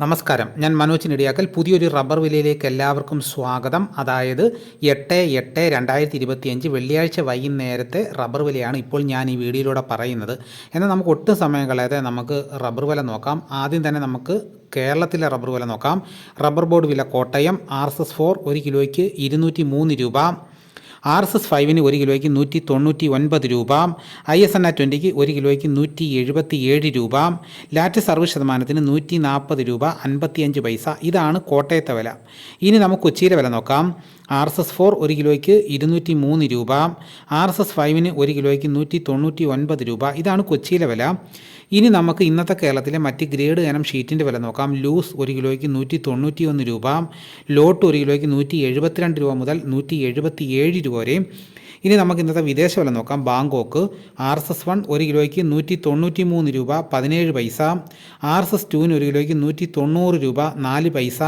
നമസ്കാരം, ഞാൻ മനോജ് നെടിയാക്കൽ. പുതിയൊരു റബ്ബർ വിലയിലേക്ക് എല്ലാവർക്കും സ്വാഗതം. അതായത് 8/8/2025 വെള്ളിയാഴ്ച വൈകുന്നേരത്തെ റബ്ബർ വിലയാണ് ഇപ്പോൾ ഞാൻ ഈ വീഡിയോയിലൂടെ പറയുന്നത്. എന്നാൽ നമുക്ക് ഒട്ടും സമയം കളയാതെ നമുക്ക് റബ്ബർ വില നോക്കാം. ആദ്യം തന്നെ നമുക്ക് കേരളത്തിലെ റബ്ബർ വില നോക്കാം. റബ്ബർ ബോർഡ് വില കോട്ടയം RSS-4 1 കിലോയ്ക്ക് 203 രൂപ. RSS-5 1 കിലോയ്ക്ക് 199 രൂപ. ISNA 20 1 കിലോയ്ക്ക് 177 രൂപ. ലാറ്റ് സർവീസ് ശതമാനത്തിന് 140 രൂപ 55 പൈസ. ഇതാണ് കോട്ടയത്തെ വില. ഇനി നമുക്ക് കൊച്ചിയിലെ വില നോക്കാം. RSS-4 1 കിലോയ്ക്ക് 203 രൂപ. RSS-5 1 കിലോയ്ക്ക് 199 രൂപ. ഇതാണ് കൊച്ചിയിലെ വില. ഇനി നമുക്ക് ഇന്നത്തെ കേരളത്തിലെ മറ്റ് ഗ്രേഡ് ഇനം ഷീറ്റിൻ്റെ വില നോക്കാം. ലൂസ് 1 കിലോയ്ക്ക് 191 രൂപ. ലോട്ട് 1 കിലോയ്ക്ക് 172 രൂപ മുതൽ 177 രൂപ വരെ. ഇനി നമുക്ക് ഇന്നത്തെ വിദേശ വില നോക്കാം. ബാങ്കോക്ക് RSS-1 1 കിലോയ്ക്ക് 193 രൂപ 17 പൈസ. RSS-2 1 കിലോയ്ക്ക് 190 രൂപ 4 പൈസ.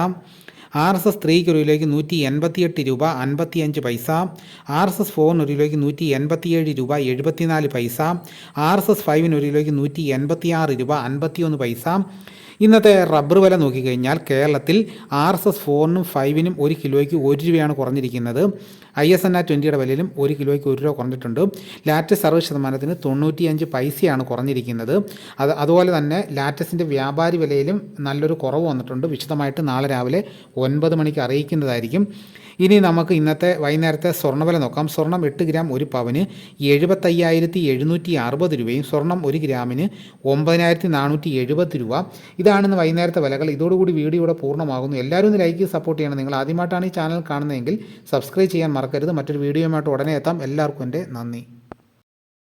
RSS-3 1 കിലോയ്ക്ക് 188 രൂപ 55 പൈസ. RSS-4 1 കിലോയ്ക്ക് 187 രൂപ 74 പൈസ. RSS-5 1 കിലോയ്ക്ക് 186 രൂപ 51 പൈസ. ഇന്നത്തെ റബ്ബർ വില നോക്കിക്കഴിഞ്ഞാൽ കേരളത്തിൽ RSS-4 5 1 കിലോയ്ക്ക് 1 രൂപയാണ് കുറഞ്ഞിരിക്കുന്നത്. ISNA 20 വിലയിലും 1 കിലോയ്ക്ക് 1 രൂപ കുറഞ്ഞിട്ടുണ്ട്. ലാറ്റ് സർവീസ് ശതമാനത്തിന് 95 പൈസയാണ് കുറഞ്ഞിരിക്കുന്നത്. അതുപോലെ തന്നെ ലാറ്റസിൻ്റെ വ്യാപാരി വിലയിലും നല്ലൊരു കുറവ് വന്നിട്ടുണ്ട്. വിശദമായിട്ട് നാളെ രാവിലെ 9 മണിക്ക് അറിയിക്കുന്നതായിരിക്കും. ഇനി നമുക്ക് ഇന്നത്തെ വൈകുന്നേരത്തെ സ്വർണ്ണവില നോക്കാം. സ്വർണം 8 ഗ്രാം 1 പവന് 75,760 രൂപയും സ്വർണം 1 ഗ്രാമിന് 9,470 രൂപ. ഇതാണെന്ന് വൈകുന്നേരത്തെ വിലകൾ. ഇതോടുകൂടി വീഡിയോ ഇവിടെ പൂർണ്ണമാകുന്നു. എല്ലാവരും ഒന്ന് ലൈക്ക് സപ്പോർട്ട് ചെയ്യണം. നിങ്ങൾ ആദ്യമായിട്ടാണ് ഈ ചാനൽ കാണുന്നതെങ്കിൽ സബ്സ്ക്രൈബ് ചെയ്യാൻ മറക്കരുത്. മറ്റൊരു വീഡിയോയുമായിട്ട് ഉടനെ എത്താം. എല്ലാവർക്കും എൻ്റെ നന്ദി.